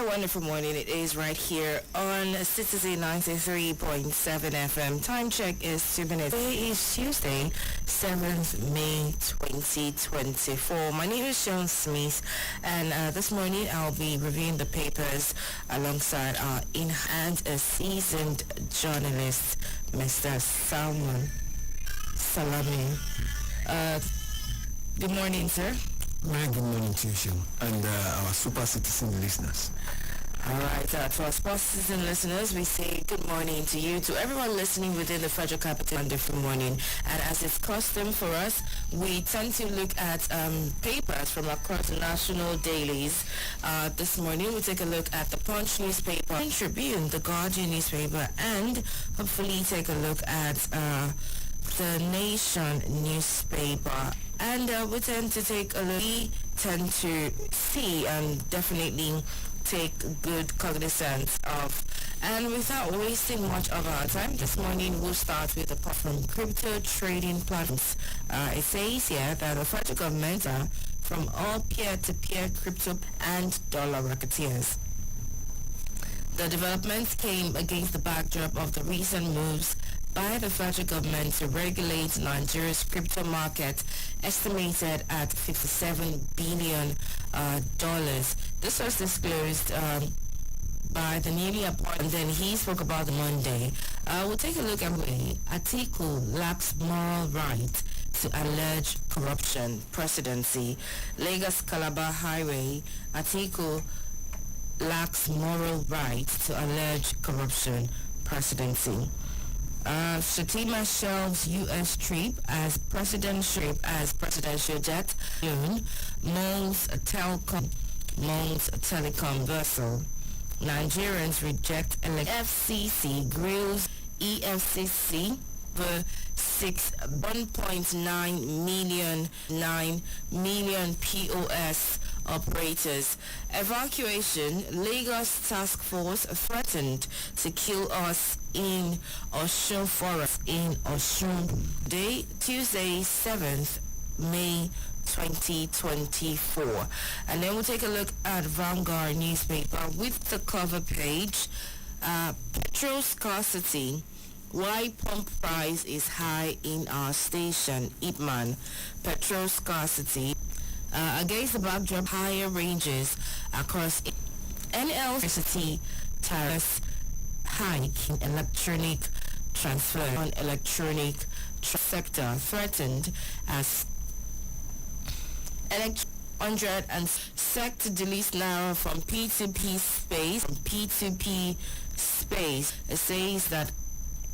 wonderful morning. It is right here on Citizen 93.7 FM. Time check is 2 minutes. Today is Tuesday, 7th May 2024. My name is Sean Smith, and this morning I'll be reviewing the papers alongside our in-hand seasoned journalist, Mr. Salman Salami. Good morning, sir. Very good morning to you, Sean, and our Super Citizen listeners. All right, to our Super Citizen listeners, we say good morning to you, to everyone listening within the Federal Capital wonderful morning. And as it's custom for us, we tend to look at papers from across the national dailies. This morning, we take a look at the Punch newspaper, Tribune, the Guardian newspaper, and hopefully take a look at the Nation newspaper. And we tend to take a look, we tend to see and definitely take good cognizance of. And without wasting much of our time, this morning we'll start with a report from crypto trading platforms. It says here that the federal government are from all peer-to-peer crypto and dollar racketeers. The developments came against the backdrop of the recent moves by the federal government to regulate Nigeria's crypto market, estimated at $57 billion. This was disclosed by the newly appointed, and then he spoke about the Monday. We'll take a look at Atiku lacks moral right to allege corruption, presidency. Lagos Calabar Highway, Atiku lacks moral right to allege corruption, presidency. Shatima shelves U.S. trip as presidential jet loan, moans telecom vessel. Nigerians reject FCC grills EFCC for 1.9 million POS operators. Evacuation. Lagos task force threatened to kill us in Osun Forest in Osun. Day, Tuesday, 7th May 2024. And then we'll take a look at Vanguard newspaper with the cover page. Petrol scarcity. Why pump price is high in our station. Ipman. Petrol scarcity. Against the backdrop, higher ranges across NLCity tariffs hike in electronic transfer on electronic sector threatened as 100 and SEC to delete Naira from P2P space. It says that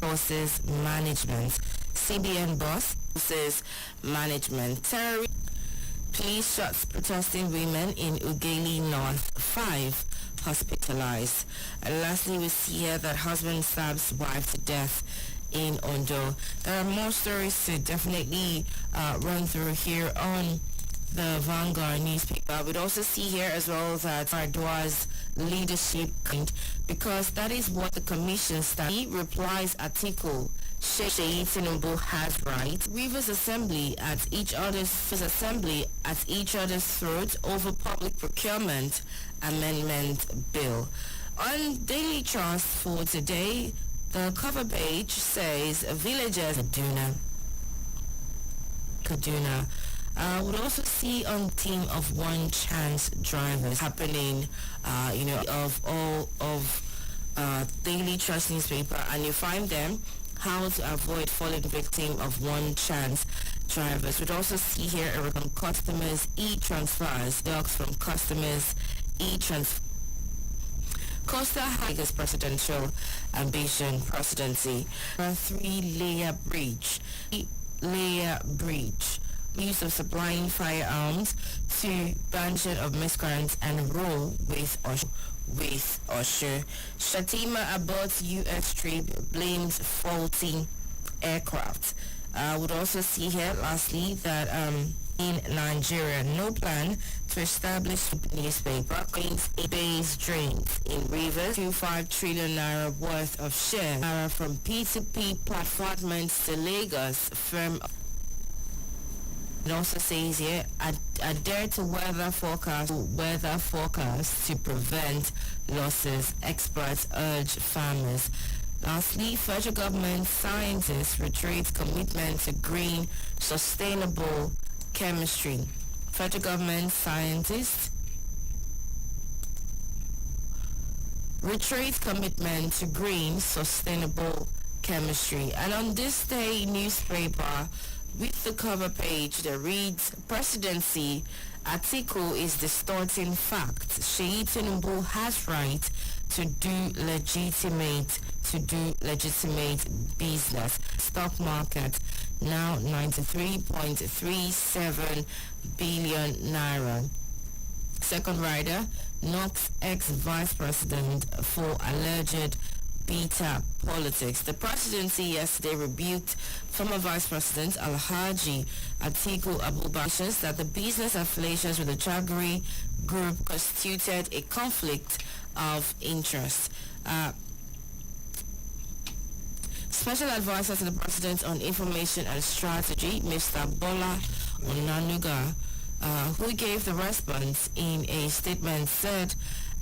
forces management. CBN boss forces management. Terrorist police shots protesting women in Ughelli North. 5 hospitalized. And lastly, we see here that husband stabs wife to death in Ondo. There are more stories to definitely run through here on the Vanguard newspaper. We'd also see here as well that Ardwa's leadership, because that is what the commission stands. He replies Atiku, Sheikh Tinubu has right. Rivers Assembly at each other's throat over public procurement amendment bill. On Daily Trust for today, the cover page says villagers Kaduna. We'll also see on team of one chance drivers happening, of all of Daily Trust newspaper, and you find them how to avoid falling victim of one chance drivers. We'd also see here from customers e-transfers, dogs from customers e-transfer. Costa Highest presidential ambition presidency. A 3-layer breach. Use of supplying firearms to bunch of miscreants and roll with Osho. Shatima aborts U.S. trip, blames faulty aircraft. Would also see here lastly that in Nigeria, no plan to establish newspaper claims base drains in rivers. 2.5 trillion naira worth of shares from P2P platforms to Lagos firm It also says here, adhere to weather forecast to prevent losses. Experts urge farmers. Lastly, federal government scientists reiterate commitment to green, sustainable chemistry. Federal government scientists reiterate commitment to green, sustainable chemistry. And on this day newspaper, with the cover page that reads, Presidency, Atiku is distorting facts. Sheyi Tinubu has right to do legitimate business. Stock market now 93.37 billion naira. Second rider, knocks ex-vice president for alleged beta politics. The presidency yesterday rebuked former Vice President Alhaji Atiku Abubakar that the business affiliations with the Chagri group constituted a conflict of interest. Special Advisor to the President on Information and Strategy, Mr. Bola Onanuga, who gave the response in a statement, said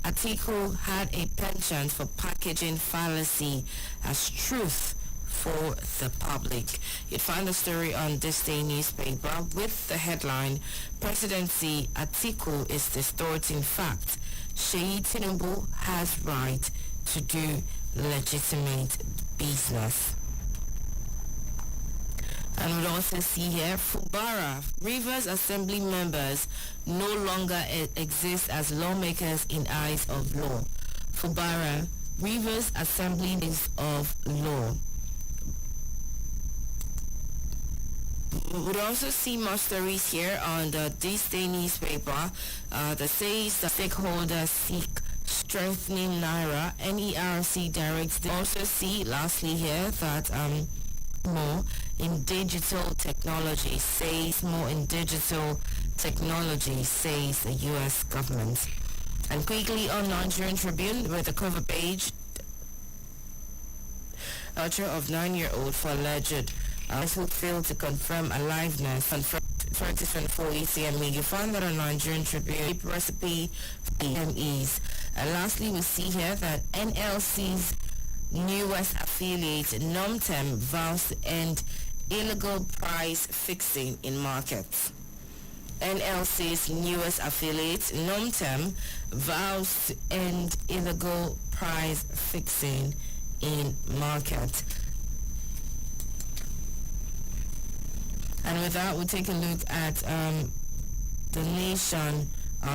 Atiku had a penchant for packaging fallacy as truth for the public. You'd find the story on This Day newspaper with the headline, Presidency, Atiku is distorting facts. Sheyi Tinubu has right to do legitimate business. And we'll also see here, Fubara, Rivers Assembly members no longer exist as lawmakers in eyes of law. Fubara, Rivers Assembly is of law. We'll also see more stories here on the This Day newspaper that says the stakeholders seek strengthening Naira. NERC directs. They also see, lastly here, that more in digital technology, says the U.S. government. And quickly on Nigerian Tribune, with the cover page, torture of 9-year-old for alleged who failed to confirm aliveness on 2024 ECME. You find that on Nigerian Tribune, recipe EMEs. And lastly, we see here that NLC's newest affiliate, Nomtem, vows to end illegal price fixing in markets. NLC's newest affiliate, Nomtem, vows to end illegal price fixing in market. And with that, we'll take a look at the Nation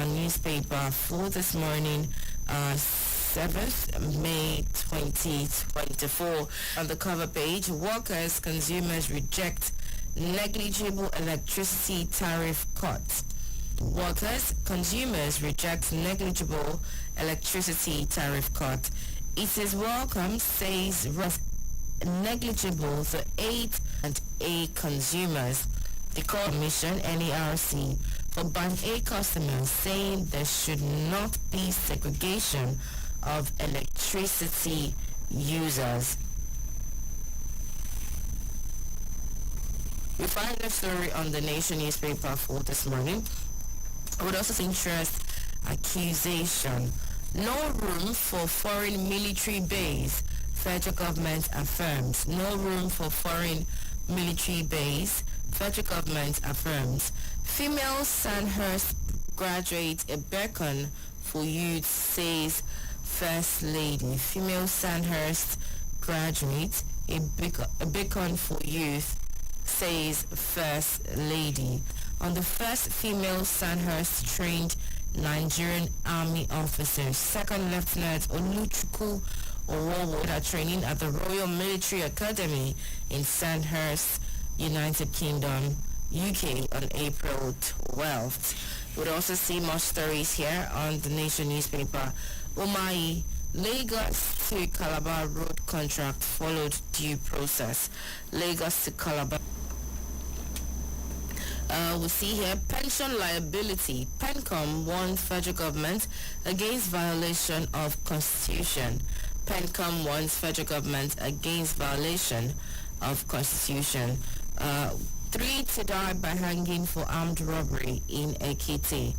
newspaper for this morning, 7th May 2024. On the cover page, workers, consumers reject negligible electricity tariff cut. Workers, consumers reject negligible electricity tariff cut. It is welcome, says negligible for 8A consumers. The Commission, NERC, for Bank A customers, saying there should not be segregation of electricity users. We find the story on the Nation newspaper for this morning. I would also say interest accusation. No room for foreign military base, federal government affirms. No room for foreign military base, federal government affirms. Female Sandhurst graduate, a beacon for youth, says First Lady. Female Sandhurst graduate, a beacon for youth, says First Lady. On the first female Sandhurst trained Nigerian Army officer, Second Lieutenant Oluchukwu Owowo, are training at the Royal Military Academy in Sandhurst, United Kingdom, UK on April 12th. We'll also see more stories here on the Nation newspaper. Umahi, Lagos to Calabar road contract followed due process. Lagos to Calabar. We see here pension liability. PENCOM warns federal government against violation of constitution. PENCOM warns federal government against violation of constitution. Three to die by hanging for armed robbery in Ekiti.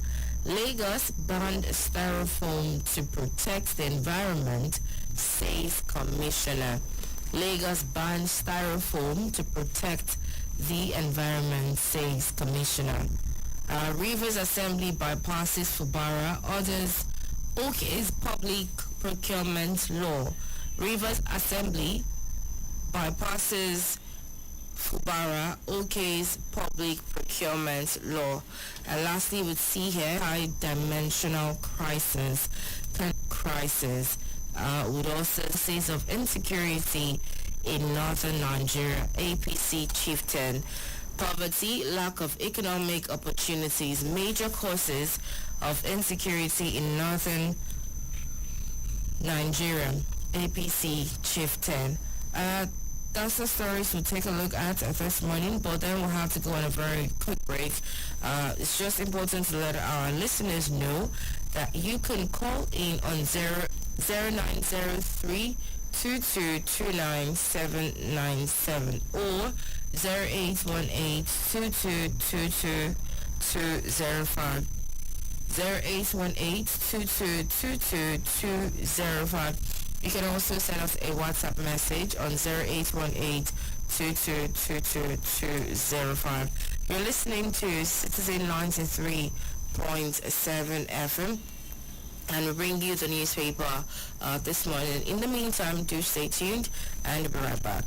Lagos banned styrofoam to protect the environment, says Commissioner. Lagos banned styrofoam to protect the environment, says Commissioner. Rivers Assembly bypasses Fubara, orders OK's public procurement law. Rivers Assembly bypasses Fubara, OK's public procurement law. And lastly, we see here high-dimensional crisis with also cases of insecurity in northern Nigeria. APC chieftain. Poverty, lack of economic opportunities, major causes of insecurity in northern Nigeria. APC chieftain. That's the stories we'll take a look at this morning, but then we'll have to go on a very quick break. It's just important to let our listeners know that you can call in on 0903 2229797 or 0818 2222205. 0818 2222205. You can also send us a WhatsApp message on 0818 2222205. You're listening to Citizen 93.7 FM, and we bring you the newspaper this morning. In the meantime, do stay tuned, and we'll be right back.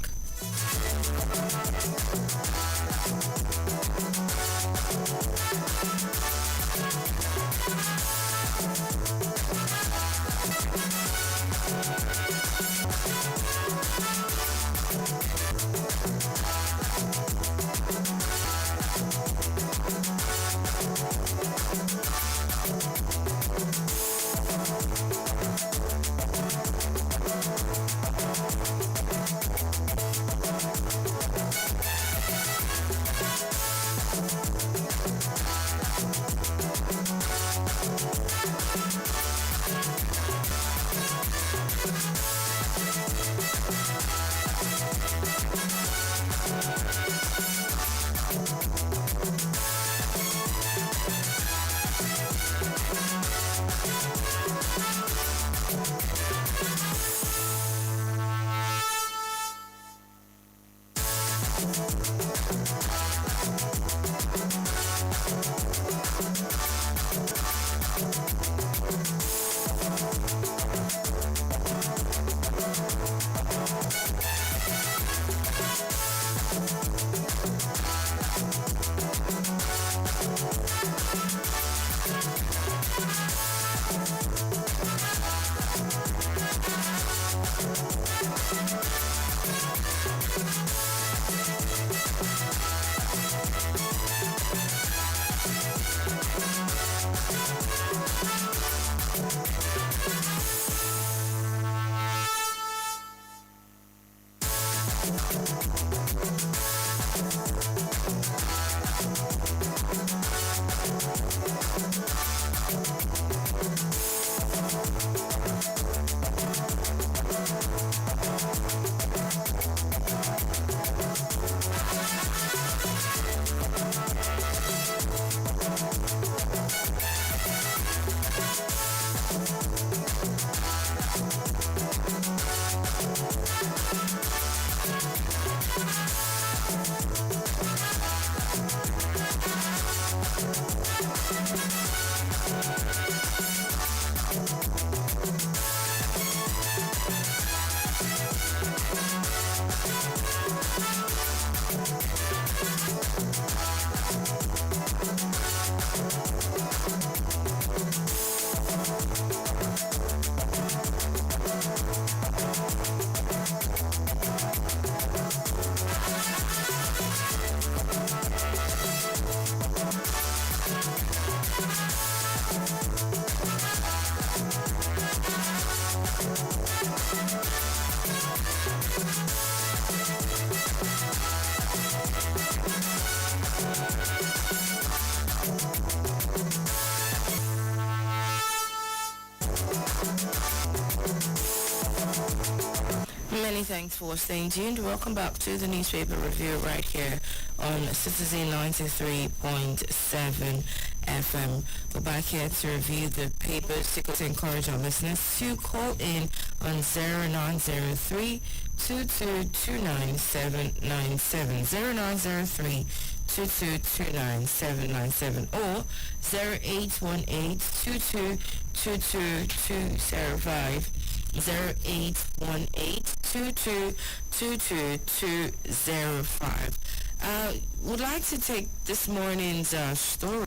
Many thanks for staying tuned. Welcome back to the newspaper review right here on Citizen 93.7 FM. We're back here to review the papers to encourage our listeners to call in on 0903 2229797 0903 2229797 or 0818 2222205 0818-222205. Would like to take this morning's story.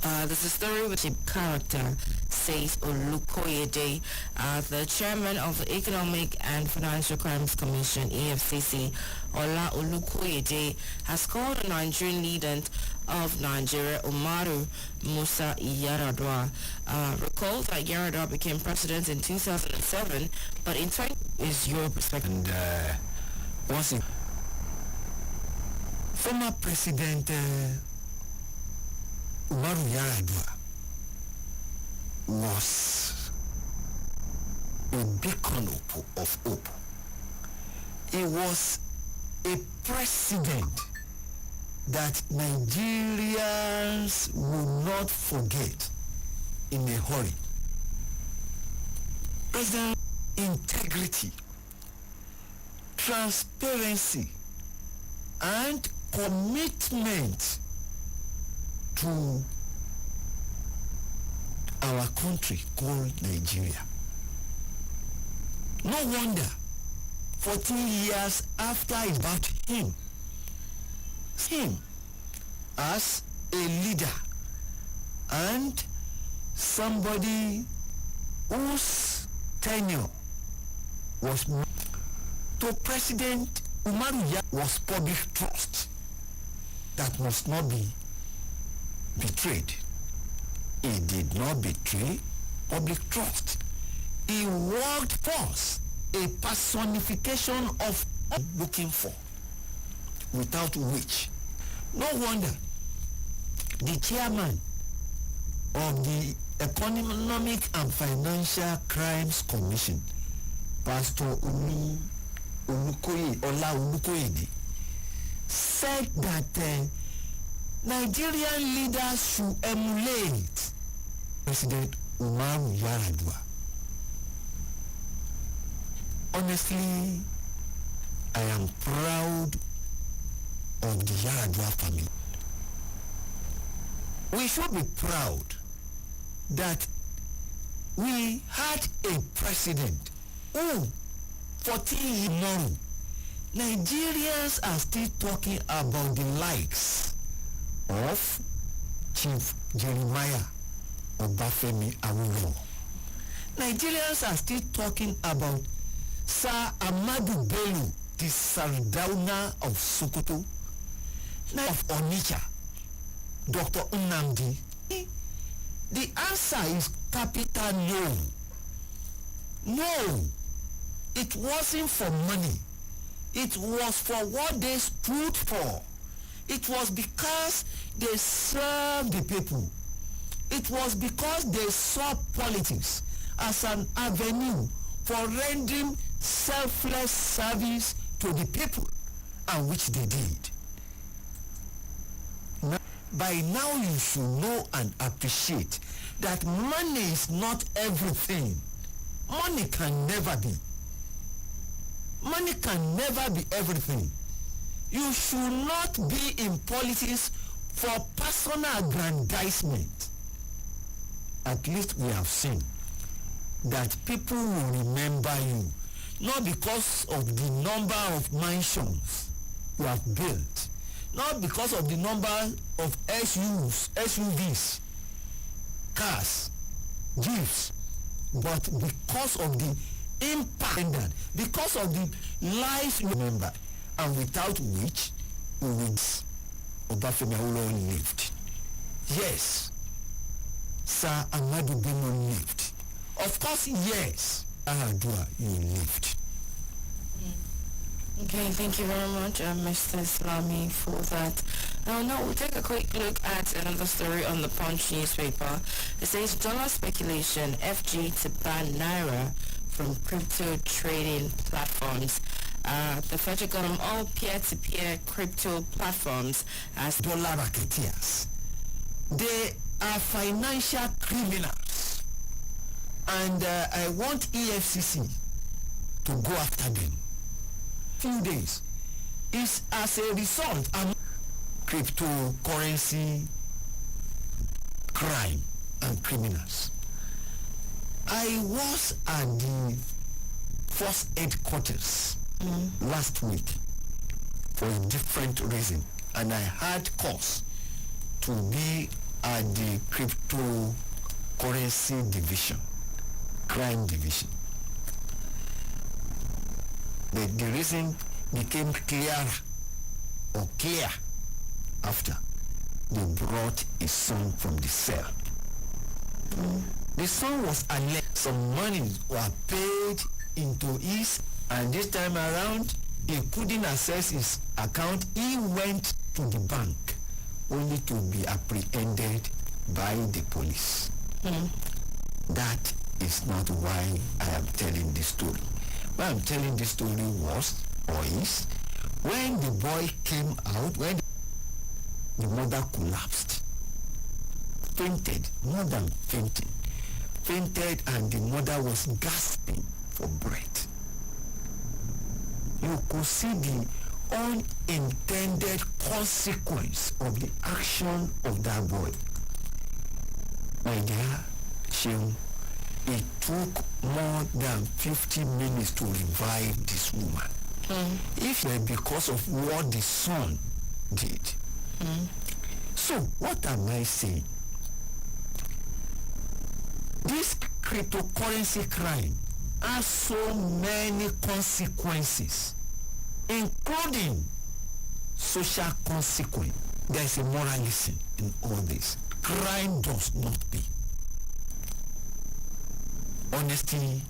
There's a story with a character, says Olukoyede, the chairman of the Economic and Financial Crimes Commission, EFCC, Ola Olukoyede, has called the Nigerian leader of Nigeria, Umaru Musa Yar'Adua. Recall that Yar'Adua became president in 2007, but in 20 is your perspective. And once it, former President Umaru Yar'Adua was a beacon of hope. He was a president that Nigerians will not forget in a hurry. President, integrity, transparency, and commitment to our country called Nigeria. No wonder 14 years after it's about him as a leader and somebody whose tenure was to President Umaru Yar'Adua was public trust that must not be betrayed. He did not betray public trust. He worked for us, a personification of looking for, without which, no wonder the chairman of the Economic and Financial Crimes Commission, Pastor Ola Olukoyede, said that Nigerian leaders should emulate President Umaru Yar'Adua. Honestly, I am proud of the Yar'Adua family. We should be proud that we had a president who, 14 years now, Nigerians are still talking about the likes of Chief Jeremiah Obafemi Awolowo. Nigerians are still talking about Sir Ahmadu Bello, the Sardauna of Sokoto, of Onitsha, Dr. Nnamdi. The answer is capital no. No, it wasn't for money. It was for what they stood for. It was because they served the people. It was because they saw politics as an avenue for rendering selfless service to the people, and which they did. Now, by now you should know and appreciate that money is not everything. Money can never be. Money can never be everything. You should not be in politics for personal aggrandizement. At least we have seen that people will remember you, not because of the number of mansions you have built, not because of the number of SUVs, cars, jeeps, but because of the impact, because of the lives you remember, and without which we will Obafemi Awolowo lived. Yes, Sir Ahmadu Bello lived. Of course, yes, Yar'Adua, you lived. Okay, thank you very much, Mr. Islami, for that. Now we'll take a quick look at another story on the Punch newspaper. It says dollar speculation, FG to ban Naira from crypto trading platforms. The federal government all peer-to-peer crypto platforms as dollar racketeers. They are financial criminals, and I want EFCC to go after them. Few days is as a result of cryptocurrency crime and criminals. I was at the Force Headquarters last week for a different reason, and I had cause to be at the cryptocurrency division, crime division. The reason became clear after they brought a son from the cell. The son was alleged some money were paid into his, and this time around he couldn't access his account. He went to the bank only to be apprehended by the police. That is not why I am telling this story. Why I'm telling this story was or is when the boy came out, when the mother collapsed, fainted, more than fainting, fainted, and the mother was gasping for breath. You could see the unintended consequence of the action of that boy. My dear Sheung, it took more than 50 minutes to revive this woman. If because of what the son did. So what am I saying? This cryptocurrency crime has so many consequences, including social consequence. There is a moral lesson in all this. Crime does not pay. Honesty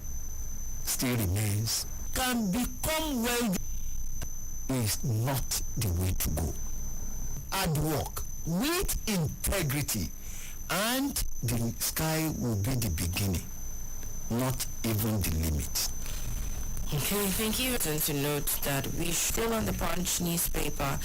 still remains. Can become wealthy is not the way to go. Hard work with integrity, and the sky will be the beginning, not even the limit. Okay, thank you. And to note that we still on the Punch newspaper.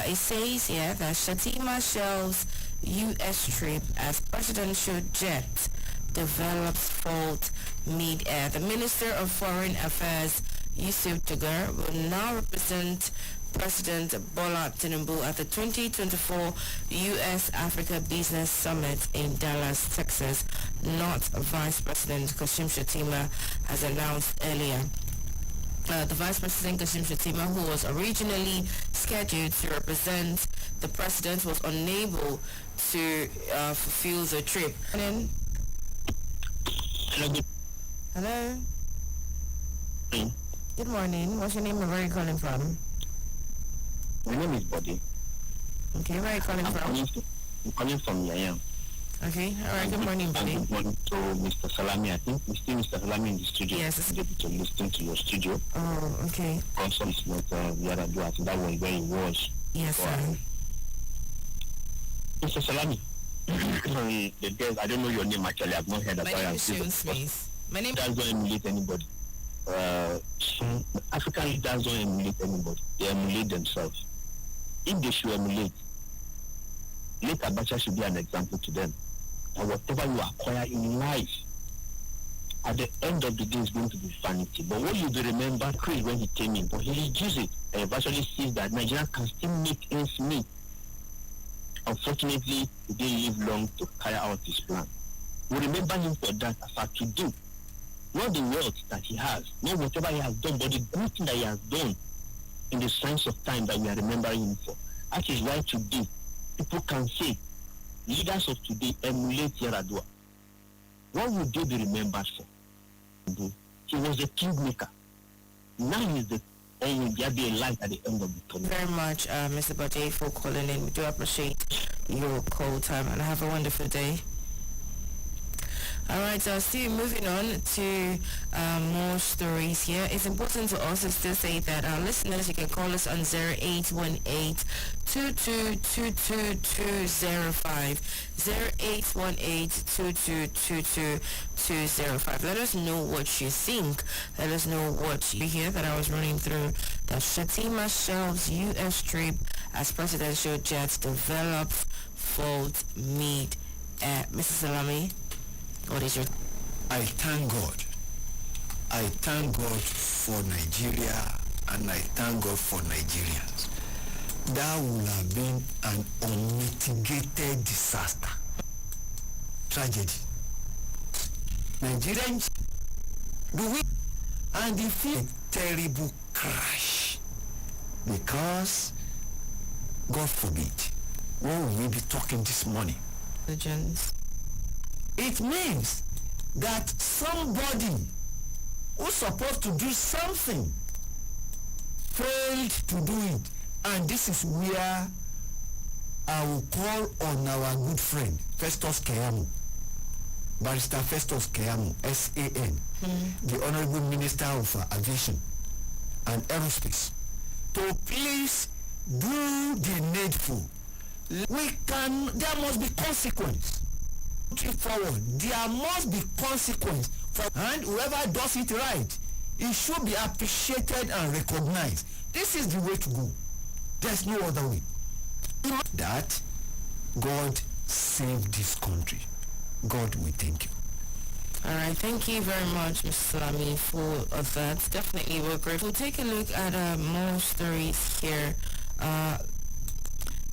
It says here that Shettima shelves U.S. trip as presidential jet develops fault mid-air. The Minister of Foreign Affairs, Yusuf Tugar, will now represent President Bola Tinubu at the 2024 U.S.-Africa Business Summit in Dallas, Texas, not Vice President Kashim Shettima has announced earlier. The Vice President Kashim Shettima, who was originally scheduled to represent the President, was unable to fulfill the trip. Hello. Good morning. What's your name and where are you calling from? My name is Body. Okay, where are you calling from? I'm calling from Yayam. Okay, all right. Good morning, Body. Good morning to Mr. Salami. I think we still Mr. Salami in the studio. Yes. I'm able to listen to your studio. Oh, okay. Also, it's not the other do. I think that was where he was. Yes, sir. Mr. Salami. The days, I don't know your name actually. I've not heard about it. My name is Sheung Smith. My name does not emulate anybody. African leaders don't emulate anybody. They emulate themselves. If they should emulate, Late Abacha should be an example to them. And whatever you acquire in life, at the end of the day, is going to be vanity. But what you do remember, Chris, when he came in, but he reduced it and eventually sees that Nigeria can still make ends meet. Unfortunately, he didn't live long to carry out his plan. We remember him for that as a to-do. Not the wealth that he has, not whatever he has done, but the good thing that he has done in the sense of time that we are remembering him for. That is why today, people can say, leaders of today emulate Yaradua. What would they be remembered for? He was a kingmaker. Now he's the only there be a light at the end of the tunnel. very much, Mr. Bade, for calling in. We do appreciate your call time and have a wonderful day. All right, so still moving on to more stories here. It's important to also still say that our listeners, you can call us on 0818-2222-205, 0818-2222-205. Let us know what you think. Let us know what you hear that I was running through. That Shatima shelves U.S. trip as presidential jets develop fault mid. Mrs. Salami, what is your... I thank God. I thank God for Nigeria, and I thank God for Nigerians. That would have been an unmitigated disaster. Tragedy. Nigerians do we and they feel a terrible crash because, God forbid, what will we be talking this morning? Legends. It means that somebody who's supposed to do something failed to do it, and this is where I will call on our good friend Festus Keyamo, Barrister Festus Keyamo, SAN, the Honorable Minister of Aviation and Aerospace, to please do the needful. There must be consequence. Forward, there must be consequence and whoever does it right, it should be appreciated and recognized. This is the way to go. There's no other way. That God save this country. God, we thank you. All right, thank you very much, Mr. Salami, for that. Definitely, we're grateful. We'll take a look at more stories here.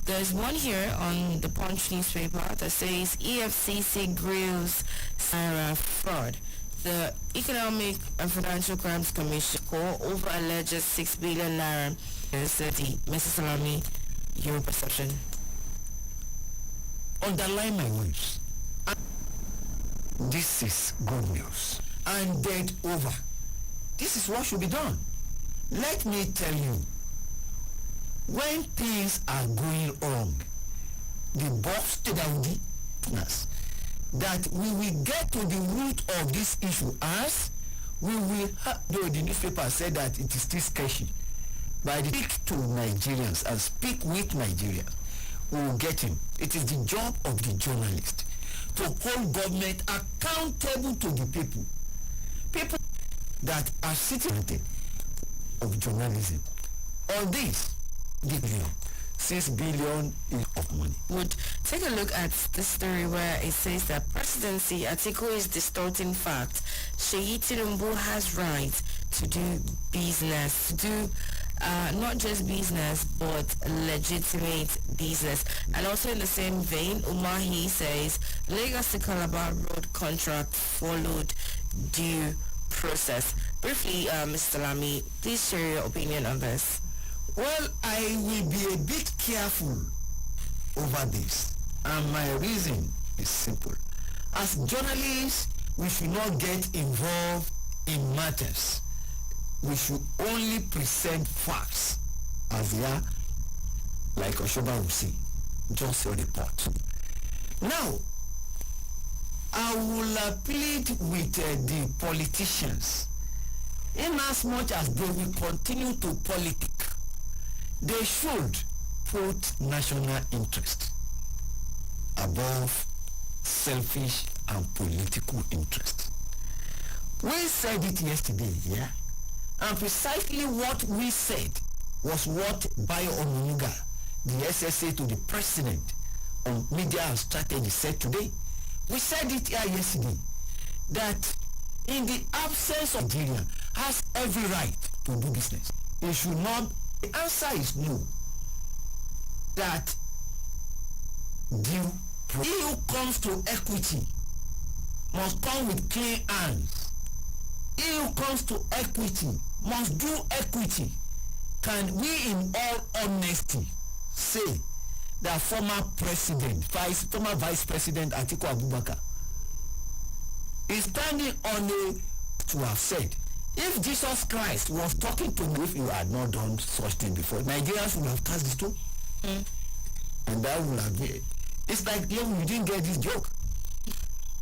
There's one here on the Punch newspaper that says EFCC grills Naira fraud. The Economic and Financial Crimes Commission call over alleged 6 billion Naira. Mr. Salami, your perception. Underline my words. This is good news. And dead over. This is what should be done. Let me tell you, when things are going wrong, the boss that we will get to the root of this issue as we will though the newspaper said that it is still sketchy, but speak to Nigerians and speak with Nigerians, we will get him. It is the job of the journalist to hold government accountable to the people that are citizens of journalism. On this, the 6 billion of money. Would take a look at the story where it says that presidency Atiku is distorting facts. Seyi Tinubu has right to do business, to do not just business but legitimate business. And also in the same vein, Umahi says Lagos to Calabar road contract followed due process. Briefly, Mr. Lamy, please share your opinion on this. Well, I will be a bit careful over this, and my reason is simple. As journalists, we should not get involved in matters. We should only present facts as they are, like Oshoba will say, just a report. Now, I will plead with the politicians, in as much as they will continue to politic, they should put national interest above selfish and political interest. We said it yesterday, yeah? And precisely what we said was what Bayo Onunuga, the SSA to the president on media and strategy, said today. We said it here yesterday, that in the absence of Nigeria has every right to do business. It should not. The answer is no. That he who comes to equity must come with clean hands. He who comes to equity must do equity. Can we in all honesty say that former vice president Atiku Abubakar is standing on to have said, if Jesus Christ was talking to me, if you had not done such thing before, Nigerians would have cast the stone. And that would have been, it's like, you didn't get this joke.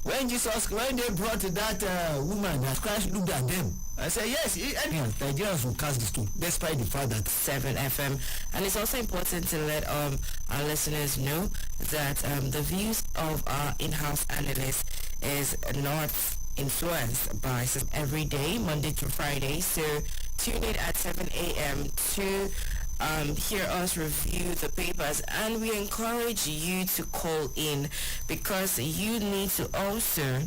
when they brought that woman that Christ looked at them, I said, yes, Nigerians will cast the stone, despite the fact that 7 FM. And it's also important to let our listeners know that the views of our in-house analyst is not influenced by every day, Monday to Friday. So tune in at 7 a.m. to hear us review the papers, and we encourage you to call in because you need to also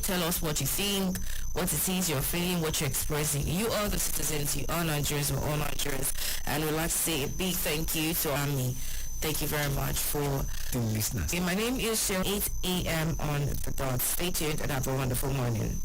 tell us what you think, what it is you're feeling, what you're expressing. You are the citizens, you are Nigerians, we're all Nigerians, and we'd like to say a big thank you to Ami. Thank you very much for the listeners. Okay, my name is Cheryl. 8 a.m. on the dot. Stay tuned and have a wonderful morning.